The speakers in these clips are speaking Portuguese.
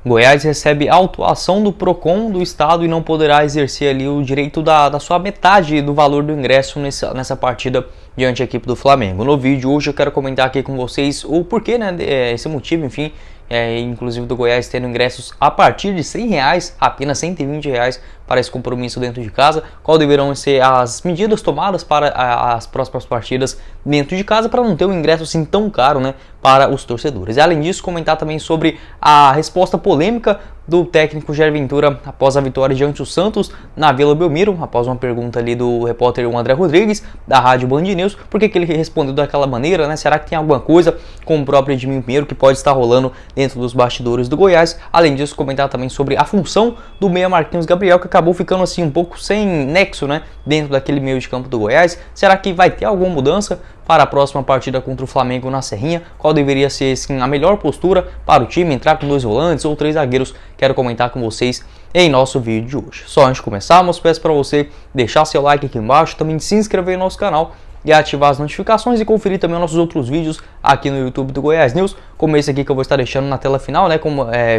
Goiás recebe autuação do Procon do estado e não poderá exercer ali o direito da sua metade do valor do ingresso nessa partida diante da equipe do Flamengo. No vídeo hoje eu quero comentar aqui com vocês o porquê, né, esse motivo, enfim, inclusive do Goiás tendo ingressos a partir de R$100, apenas R$120 para esse compromisso dentro de casa, qual deverão ser as medidas tomadas para as próximas partidas dentro de casa para não ter um ingresso assim tão caro, né, para os torcedores. E além disso, comentar também sobre a resposta polêmica do técnico Jair Ventura após a vitória diante do Santos na Vila Belmiro, após uma pergunta ali do repórter André Rodrigues, da Rádio Band News, por que ele respondeu daquela maneira, né? Será que tem alguma coisa com o próprio Edminho Pinheiro que pode estar rolando dentro dos bastidores do Goiás? Além disso, comentar também sobre a função do meia Marquinhos Gabriel, que acabou ficando assim um pouco sem nexo, né, dentro daquele meio de campo do Goiás. Será que vai ter alguma mudança para a próxima partida contra o Flamengo na Serrinha? Qual deveria ser assim, a melhor postura para o time, entrar com 2 volantes ou 3 zagueiros? Quero comentar com vocês em nosso vídeo de hoje. Só antes de começarmos, peço para você deixar seu like aqui embaixo, também se inscrever no nosso canal e ativar as notificações e conferir também os nossos outros vídeos aqui no YouTube do Goiás News, como esse aqui que eu vou estar deixando na tela final, né,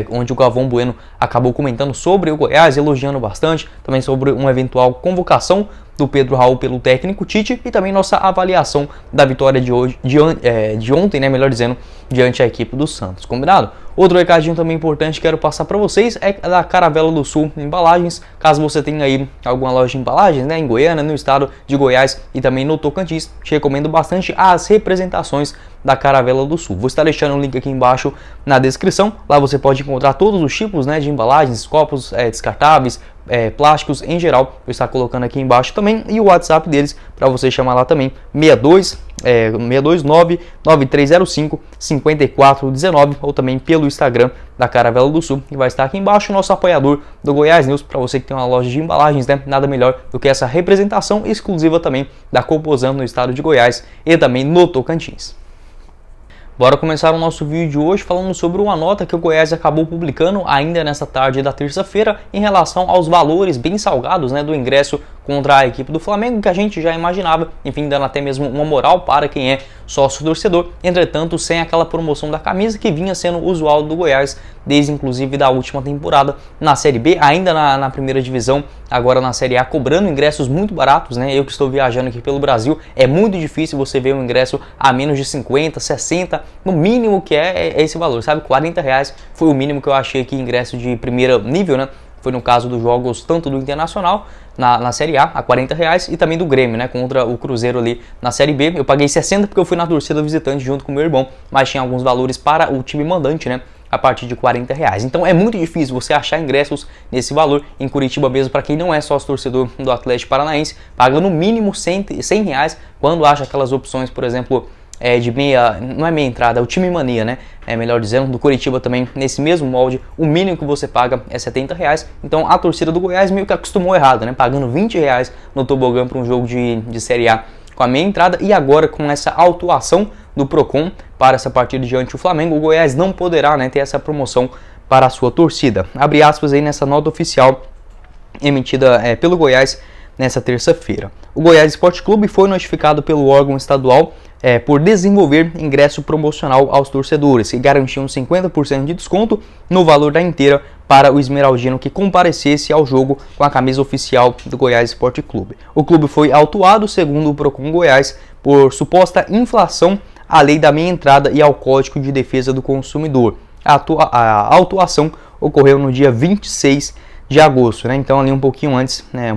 onde o Galvão Bueno acabou comentando sobre o Goiás, elogiando bastante, também sobre uma eventual convocação do Pedro Raul pelo técnico Tite e também nossa avaliação da vitória de ontem, né, melhor dizendo, diante da equipe do Santos, combinado? Outro recadinho também importante que quero passar para vocês é da Caravela do Sul Embalagens. Caso você tenha aí alguma loja de embalagens, né, em Goiânia, no estado de Goiás e também no Tocantins, te recomendo bastante as representações da Caravela do Sul. Vou estar deixando o link aqui embaixo na descrição. Lá você pode encontrar todos os tipos, né, de embalagens, copos descartáveis, plásticos em geral. Vou estar colocando aqui embaixo também e o WhatsApp deles para você chamar lá também, 629-9305-5419, ou também pelo Instagram da Caravela do Sul, que vai estar aqui embaixo, nosso apoiador do Goiás News. Para você que tem uma loja de embalagens, né, nada melhor do que essa representação exclusiva também da Coposan no estado de Goiás e também no Tocantins. Bora começar o nosso vídeo de hoje falando sobre uma nota que o Goiás acabou publicando ainda nessa tarde da terça-feira em relação aos valores bem salgados, né, do ingresso contra a equipe do Flamengo, que a gente já imaginava, enfim, dando até mesmo uma moral para quem é sócio-torcedor, entretanto sem aquela promoção da camisa que vinha sendo usual do Goiás desde inclusive da última temporada na Série B, ainda na primeira divisão, agora na Série A, cobrando ingressos muito baratos, né? Eu que estou viajando aqui pelo Brasil, é muito difícil você ver um ingresso a menos de 50, 60, no mínimo que é esse valor, sabe? R$40 foi o mínimo que eu achei aqui, ingresso de primeiro nível, né? Foi no caso dos jogos tanto do Internacional na Série A, a R$40, e também do Grêmio, né, contra o Cruzeiro ali na Série B. Eu paguei 60 porque eu fui na torcida visitante junto com meu irmão, mas tinha alguns valores para o time mandante, né, a partir de R$40. Então é muito difícil você achar ingressos nesse valor em Curitiba mesmo, para quem não é sócio torcedor do Atlético Paranaense, paga no mínimo R$100 quando acha aquelas opções, por exemplo, de meia, não é meia entrada, é o time mania, né? Melhor dizendo, do Curitiba também, nesse mesmo molde, o mínimo que você paga é R$70. Então a torcida do Goiás meio que acostumou errado, né? Pagando R$20 no tobogã para um jogo de Série A com a meia entrada, e agora com essa autuação do Procon para essa partida diante do Flamengo, o Goiás não poderá, né, ter essa promoção para a sua torcida. Abre aspas aí nessa nota oficial emitida pelo Goiás nessa terça-feira. O Goiás Esporte Clube foi notificado pelo órgão estadual por desenvolver ingresso promocional aos torcedores, que garantiam 50% de desconto no valor da inteira para o esmeraldino que comparecesse ao jogo com a camisa oficial do Goiás Esporte Clube. O clube foi autuado, segundo o Procon Goiás, por suposta inflação à lei da meia entrada e ao Código de Defesa do Consumidor. A autuação ocorreu no dia 26 de agosto, né? Então ali um pouquinho antes, né?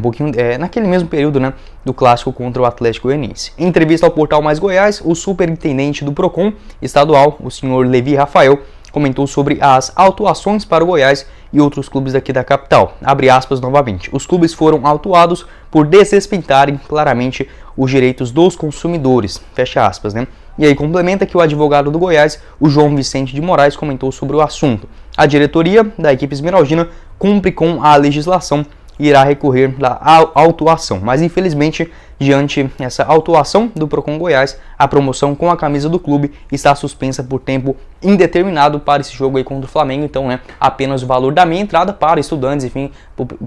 Naquele mesmo período, né, do clássico contra o Atlético Goianiense. Em entrevista ao Portal Mais Goiás, o superintendente do Procon estadual, o senhor Levi Rafael, comentou sobre as autuações para o Goiás e outros clubes aqui da capital. Abre aspas novamente. Os clubes foram autuados por desrespeitarem claramente os direitos dos consumidores. Fecha aspas, né? E aí complementa que o advogado do Goiás, o João Vicente de Moraes, comentou sobre o assunto. A diretoria da equipe esmeraldina cumpre com a legislação e irá recorrer da autuação. Mas infelizmente, diante dessa autuação do Procon Goiás, a promoção com a camisa do clube está suspensa por tempo indeterminado para esse jogo aí contra o Flamengo. Então, né, apenas o valor da minha entrada para estudantes, enfim,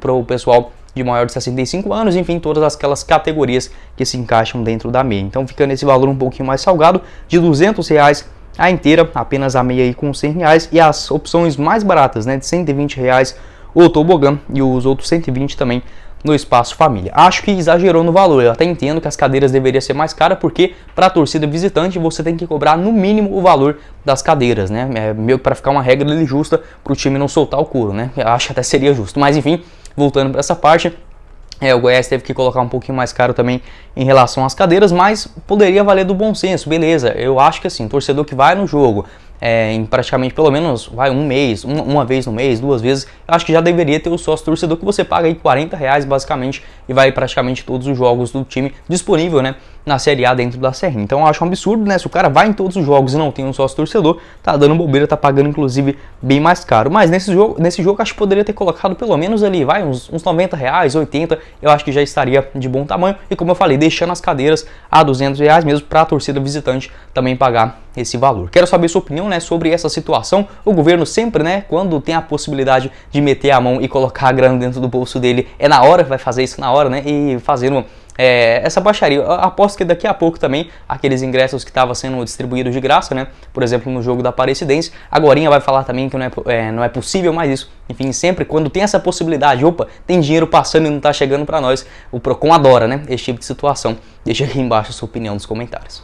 para o pessoal de maior de 65 anos, enfim, todas aquelas categorias que se encaixam dentro da meia. Então fica nesse valor um pouquinho mais salgado, de R$200 a inteira, apenas a meia aí com R$100, e as opções mais baratas, né, de R$120, o tobogã e os outros 120 também no espaço família. Acho que exagerou no valor, eu até entendo que as cadeiras deveriam ser mais caras, porque para a torcida visitante você tem que cobrar no mínimo o valor das cadeiras, né, meio que para ficar uma regra ali justa para o time não soltar o couro, né, eu acho que até seria justo, mas enfim, voltando para essa parte, o Goiás teve que colocar um pouquinho mais caro também em relação às cadeiras, mas poderia valer do bom senso, beleza, eu acho que assim, torcedor que vai no jogo, em praticamente pelo menos um mês, uma vez no mês, 2 vezes, eu acho que já deveria ter o sócio torcedor que você paga aí R$40 basicamente e vai praticamente todos os jogos do time disponível, né, na Série A dentro da Serrinha. Então eu acho um absurdo, né, se o cara vai em todos os jogos e não tem um sócio torcedor, tá dando bobeira, tá pagando inclusive bem mais caro. Mas nesse jogo acho que poderia ter colocado pelo menos ali, uns R$90, R$80, eu acho que já estaria de bom tamanho. E como eu falei, deixando as cadeiras a R$200 mesmo para a torcida visitante também pagar esse valor. Quero saber sua opinião, né, sobre essa situação. O governo sempre, né, quando tem a possibilidade de meter a mão e colocar a grana dentro do bolso dele, é na hora, vai fazer isso na hora, né, e fazendo essa baixaria. Eu aposto que daqui a pouco também aqueles ingressos que estavam sendo distribuídos de graça, né, por exemplo no jogo da Aparecidense, agorinha vai falar também que não é possível mais isso. Enfim, sempre quando tem essa possibilidade, opa, tem dinheiro passando e não está chegando para nós, o Procon adora, né, esse tipo de situação. Deixa aqui embaixo a sua opinião nos comentários.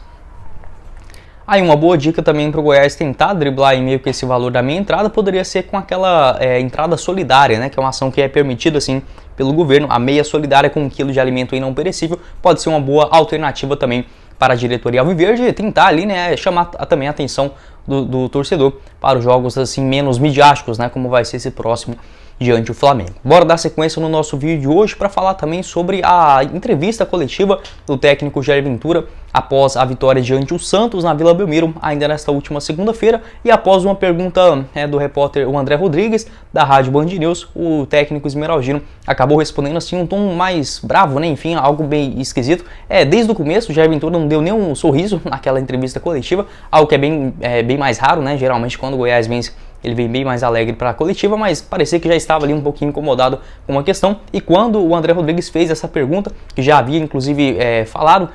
Aí uma boa dica também para o Goiás tentar driblar em meio que esse valor da minha entrada poderia ser com aquela entrada solidária, né, que é uma ação que é permitida assim pelo governo. A meia solidária com 1 quilo de alimento aí não perecível pode ser uma boa alternativa também para a diretoria alviverde tentar ali, né, chamar também a atenção do torcedor para os jogos assim menos midiáticos, né, como vai ser esse próximo diante do Flamengo. Bora dar sequência no nosso vídeo de hoje para falar também sobre a entrevista coletiva do técnico Jair Ventura após a vitória diante do Santos na Vila Belmiro, ainda nesta última segunda-feira, e após uma pergunta do repórter o André Rodrigues, da Rádio Band News, o técnico esmeraldino acabou respondendo assim um tom mais bravo, né, enfim, algo bem esquisito. Desde o começo, o Jair Ventura não deu nenhum sorriso naquela entrevista coletiva, algo que é bem mais raro, né, geralmente quando o Goiás vence, ele vem bem mais alegre para a coletiva, mas parecia que já estava ali um pouquinho incomodado com uma questão. E quando o André Rodrigues fez essa pergunta, que já havia inclusive falado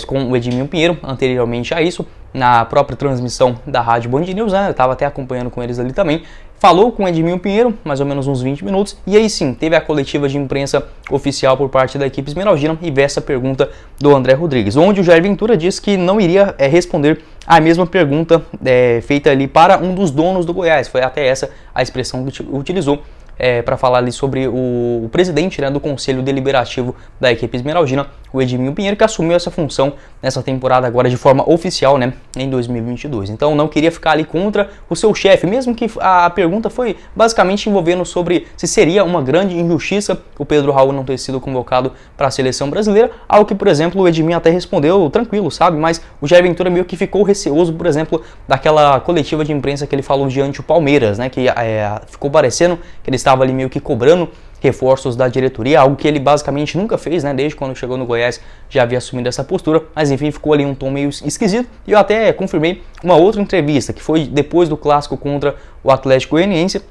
com o Edminho Pinheiro anteriormente a isso, na própria transmissão da Rádio Band News, né, eu estava até acompanhando com eles ali também, falou com o Edminho Pinheiro, mais ou menos uns 20 minutos, e aí sim, teve a coletiva de imprensa oficial por parte da equipe esmeraldina e veio essa pergunta do André Rodrigues, onde o Jair Ventura disse que não iria responder a mesma pergunta feita ali para um dos donos do Goiás, foi até essa a expressão que utilizou para falar ali sobre o presidente, né, do Conselho Deliberativo da equipe esmeraldina, o Edminho Pinheiro, que assumiu essa função nessa temporada agora de forma oficial, né, em 2022. Então não queria ficar ali contra o seu chefe, mesmo que a pergunta foi basicamente envolvendo sobre se seria uma grande injustiça o Pedro Raul não ter sido convocado para a seleção brasileira, algo que, por exemplo, o Edminho até respondeu tranquilo, sabe, mas o Jair Ventura meio que ficou receoso, por exemplo, daquela coletiva de imprensa que ele falou diante o Palmeiras, né, que ficou parecendo que ele estava ali meio que cobrando reforços da diretoria, algo que ele basicamente nunca fez, né, desde quando chegou no Goiás já havia assumido essa postura, mas enfim, ficou ali um tom meio esquisito, e eu até confirmei uma outra entrevista, que foi depois do clássico contra o Atlético Goianiense.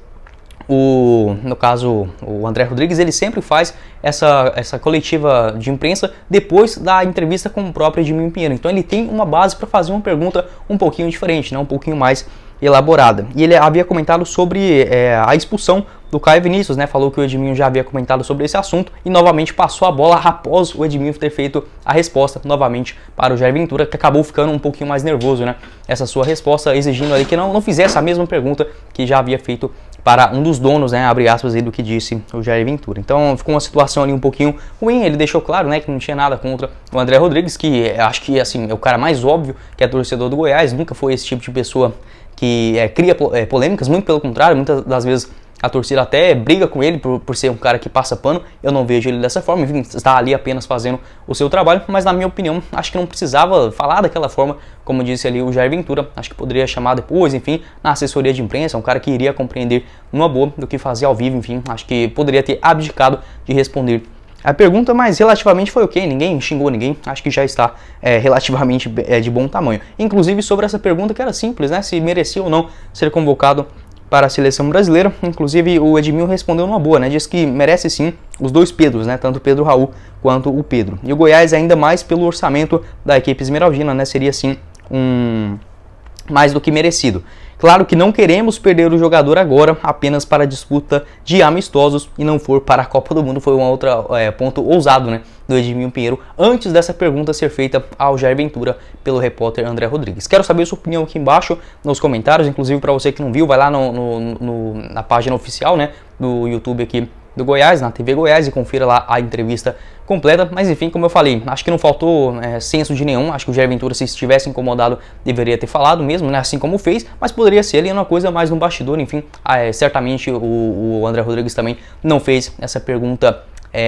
No caso, o André Rodrigues, ele sempre faz essa coletiva de imprensa depois da entrevista com o próprio Edminho Pinheiro, então ele tem uma base para fazer uma pergunta um pouquinho diferente, né, um pouquinho mais elaborada. E ele havia comentado sobre a expulsão do Caio Vinícius, né? Falou que o Edminho já havia comentado sobre esse assunto e novamente passou a bola após o Edminho ter feito a resposta novamente para o Jair Ventura, que acabou ficando um pouquinho mais nervoso, né? Essa sua resposta, exigindo ali que não fizesse a mesma pergunta que já havia feito para um dos donos, né, abre aspas aí do que disse o Jair Ventura. Então ficou uma situação ali um pouquinho ruim, ele deixou claro, né, que não tinha nada contra o André Rodrigues, que acho que assim é o cara mais óbvio que é torcedor do Goiás, nunca foi esse tipo de pessoa que cria polêmicas, muito pelo contrário, muitas das vezes a torcida até briga com ele por ser um cara que passa pano, eu não vejo ele dessa forma, enfim, está ali apenas fazendo o seu trabalho, mas na minha opinião, acho que não precisava falar daquela forma, como disse ali o Jair Ventura, acho que poderia chamar depois, enfim, na assessoria de imprensa, um cara que iria compreender numa boa do que fazer ao vivo, enfim, acho que poderia ter abdicado de responder a pergunta, mas relativamente foi ok, ninguém xingou ninguém, acho que já está relativamente de bom tamanho. Inclusive sobre essa pergunta que era simples, né, se merecia ou não ser convocado para a seleção brasileira, inclusive o Edminho respondeu numa boa, né, diz que merece sim os dois Pedros, né, tanto o Pedro Raul quanto o Pedro. E o Goiás ainda mais pelo orçamento da equipe esmeraldina, né, seria sim mais do que merecido. Claro que não queremos perder o jogador agora apenas para a disputa de amistosos e não for para a Copa do Mundo. Foi um outro ponto ousado, né, do Edmilson Pinheiro, antes dessa pergunta ser feita ao Jair Ventura pelo repórter André Rodrigues. Quero saber a sua opinião aqui embaixo nos comentários, inclusive para você que não viu, vai lá na página oficial, né, do YouTube aqui do Goiás, na TV Goiás, e confira lá a entrevista completa. Mas enfim, como eu falei, acho que não faltou senso de nenhum. Acho que o Jair Ventura, se estivesse incomodado, deveria ter falado mesmo, né, assim como fez, mas poderia ser ali uma coisa mais no bastidor. Enfim, certamente o André Rodrigues também não fez essa pergunta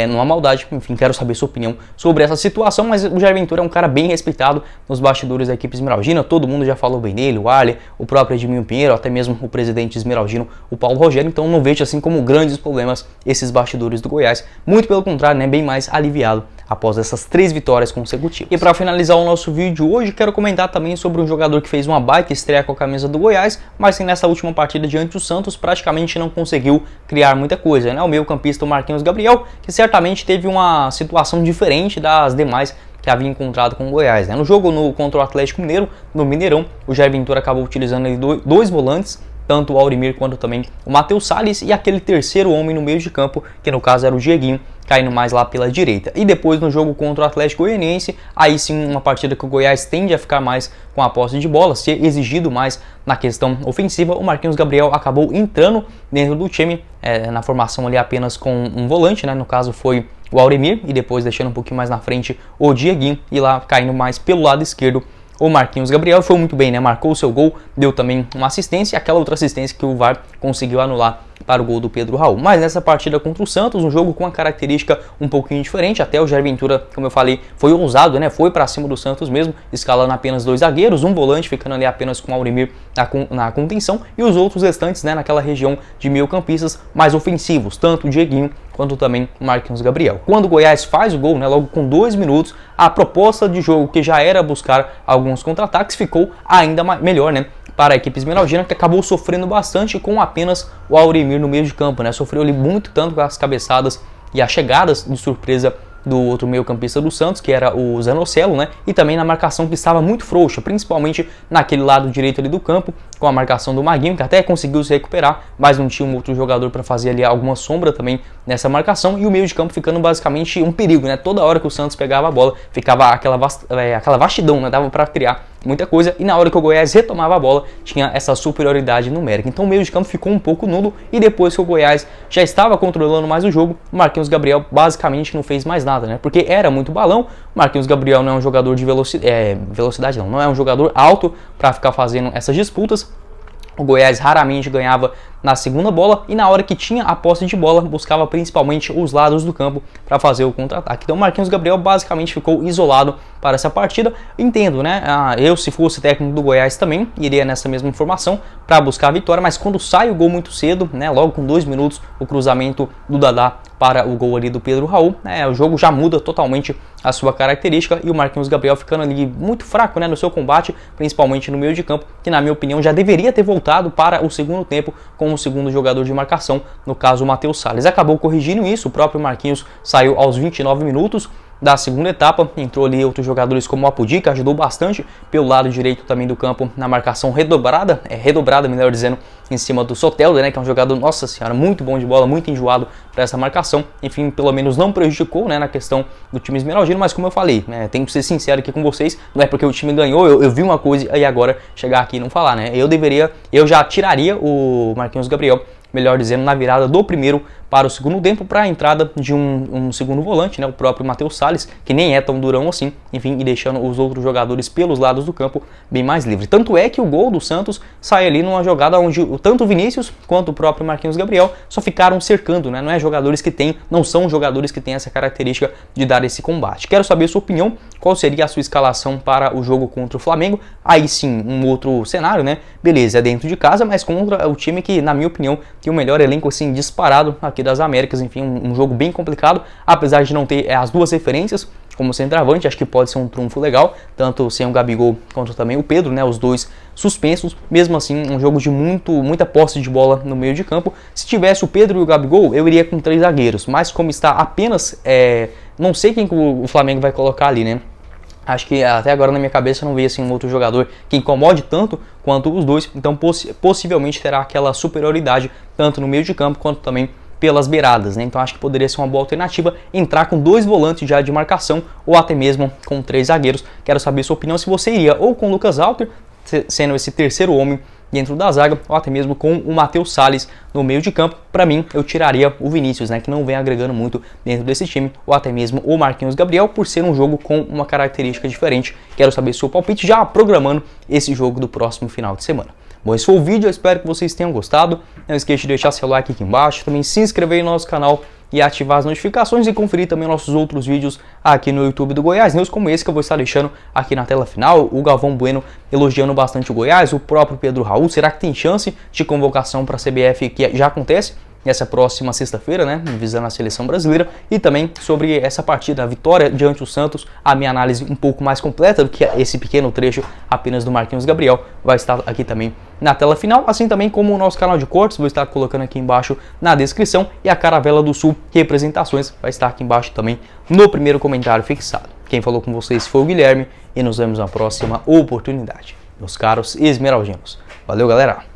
numa maldade. Enfim, quero saber sua opinião sobre essa situação, mas o Jair Ventura é um cara bem respeitado nos bastidores da equipe esmeraldina, todo mundo já falou bem dele, o Arley, o próprio Edmilson Pinheiro, até mesmo o presidente esmeraldino, o Paulo Rogério, então não vejo assim como grandes problemas esses bastidores do Goiás, muito pelo contrário, né, bem mais aliviado após essas 3 vitórias consecutivas. E para finalizar o nosso vídeo de hoje, quero comentar também sobre um jogador que fez uma baita estreia com a camisa do Goiás, mas que nessa última partida diante do Santos praticamente não conseguiu criar muita coisa, né? O meio-campista Marquinhos Gabriel, que certamente teve uma situação diferente das demais que havia encontrado com o Goiás, né? No jogo contra o Atlético Mineiro, no Mineirão, o Jair Ventura acabou utilizando ali dois volantes, tanto o Aurimir quanto também o Matheus Salles, e aquele terceiro homem no meio de campo, que no caso era o Dieguinho, caindo mais lá pela direita. E depois no jogo contra o Atlético Goianiense, aí sim uma partida que o Goiás tende a ficar mais com a posse de bola, ser exigido mais na questão ofensiva, o Marquinhos Gabriel acabou entrando dentro do time, na formação ali apenas com um volante, né? No caso foi o Aurimir, e depois deixando um pouquinho mais na frente o Dieguinho, e lá caindo mais pelo lado esquerdo o Marquinhos Gabriel. Foi muito bem, né? Marcou o seu gol, deu também uma assistência, e aquela outra assistência que o VAR conseguiu anular para o gol do Pedro Raul. Mas nessa partida contra o Santos, um jogo com uma característica um pouquinho diferente, até o Jair Ventura, como eu falei, foi ousado, né? Foi para cima do Santos mesmo, escalando apenas 2 zagueiros, um volante, ficando ali apenas com o Aurimir na contenção, e os outros restantes, né, naquela região de meio-campistas mais ofensivos, tanto o Dieguinho quanto também o Marquinhos Gabriel. Quando o Goiás faz o gol, né, logo com 2 minutos, a proposta de jogo, que já era buscar alguns contra-ataques, ficou ainda melhor, né, para a equipe esmeraldina, que acabou sofrendo bastante com apenas o Aurimir no meio de campo, né? Sofreu ali muito, tanto com as cabeçadas e as chegadas de surpresa do outro meio-campista do Santos, que era o Zanocelo, né? E também na marcação, que estava muito frouxa, principalmente naquele lado direito ali do campo, com a marcação do Maguinho, que até conseguiu se recuperar, mas não tinha um outro jogador para fazer ali alguma sombra também nessa marcação, e o meio de campo ficando basicamente um perigo, né? Toda hora que o Santos pegava a bola, ficava aquela vastidão, né? Dava para criar muita coisa, e na hora que o Goiás retomava a bola, tinha essa superioridade numérica. Então o meio de campo ficou um pouco nulo, e depois que o Goiás já estava controlando mais o jogo, o Marquinhos Gabriel basicamente não fez mais nada, né? Porque era muito balão. O Marquinhos Gabriel não é um jogador de velocidade, não é um jogador alto para ficar fazendo essas disputas. O Goiás raramente ganhava na segunda bola, e na hora que tinha a posse de bola, buscava principalmente os lados do campo para fazer o contra-ataque. Então o Marquinhos Gabriel basicamente ficou isolado para essa partida. Entendo, né? Eu, se fosse técnico do Goiás, também iria nessa mesma formação para buscar a vitória, mas quando sai o gol muito cedo, né, logo com 2 minutos, o cruzamento do Dadá para o gol ali do Pedro Raul, o jogo já muda totalmente a sua característica, e o Marquinhos Gabriel ficando ali muito fraco, né, no seu combate, principalmente no meio de campo, que na minha opinião já deveria ter voltado para o segundo tempo com o segundo jogador de marcação, no caso o Matheus Salles. Acabou corrigindo isso, o próprio Marquinhos saiu aos 29 minutos da segunda etapa, entrou ali outros jogadores como o Apodi, que ajudou bastante pelo lado direito também do campo na marcação redobrada, melhor dizendo, em cima do Soteldo, né, que é um jogador, nossa senhora, muito bom de bola, muito enjoado para essa marcação. Enfim, pelo menos não prejudicou, né, na questão do time esmeraldino, mas como eu falei, tenho que ser sincero aqui com vocês, não é porque o time ganhou, eu vi uma coisa e agora chegar aqui e não falar, né? Eu já tiraria o Marquinhos Gabriel, melhor dizendo, na virada do primeiro para o segundo tempo, para a entrada de um segundo volante, né, o próprio Matheus Salles, que nem é tão durão assim, enfim, e deixando os outros jogadores pelos lados do campo bem mais livre. Tanto é que o gol do Santos sai ali numa jogada onde tanto o Vinícius quanto o próprio Marquinhos Gabriel só ficaram cercando, né? Não são jogadores que têm essa característica de dar esse combate. Quero saber a sua opinião, qual seria a sua escalação para o jogo contra o Flamengo? Aí sim, um outro cenário, né? Beleza, é dentro de casa, mas contra o time que, na minha opinião, tem o melhor elenco assim disparado aqui das Américas. Enfim, um jogo bem complicado, apesar de não ter as duas referências como centroavante. Acho que pode ser um trunfo legal, tanto sem o Gabigol quanto também o Pedro, né, os dois suspensos. Mesmo assim, um jogo de muita posse de bola no meio de campo. Se tivesse o Pedro e o Gabigol, eu iria com 3 zagueiros, mas como está apenas, não sei quem o Flamengo vai colocar ali, né? Acho que até agora na minha cabeça eu não vejo assim um outro jogador que incomode tanto quanto os dois, então possivelmente terá aquela superioridade tanto no meio de campo quanto também pelas beiradas, né? Então acho que poderia ser uma boa alternativa entrar com 2 volantes já de marcação ou até mesmo com 3 zagueiros. Quero saber sua opinião, se você iria ou com o Lucas Alter, sendo esse terceiro homem dentro da zaga, ou até mesmo com o Matheus Salles no meio de campo. Para mim, eu tiraria o Vinícius, né, que não vem agregando muito dentro desse time, ou até mesmo o Marquinhos Gabriel, por ser um jogo com uma característica diferente. Quero saber seu palpite já programando esse jogo do próximo final de semana. Bom, esse foi o vídeo, eu espero que vocês tenham gostado. Não esqueça de deixar seu like aqui embaixo, também se inscrever no nosso canal e ativar as notificações e conferir também nossos outros vídeos aqui no YouTube do Goiás News, como esse que eu vou estar deixando aqui na tela final. O Galvão Bueno elogiando bastante o Goiás, o próprio Pedro Raul. Será que tem chance de convocação para a CBF, que já acontece nessa próxima sexta-feira, né, visando a seleção brasileira? E também sobre essa partida, a vitória diante do Santos, a minha análise um pouco mais completa do que esse pequeno trecho apenas do Marquinhos Gabriel vai estar aqui também na tela final, assim também como o nosso canal de cortes, vou estar colocando aqui embaixo na descrição, e a Caravela do Sul Representações vai estar aqui embaixo também no primeiro comentário fixado. Quem falou com vocês foi o Guilherme e nos vemos na próxima oportunidade, meus caros esmeraldinos. Valeu, galera!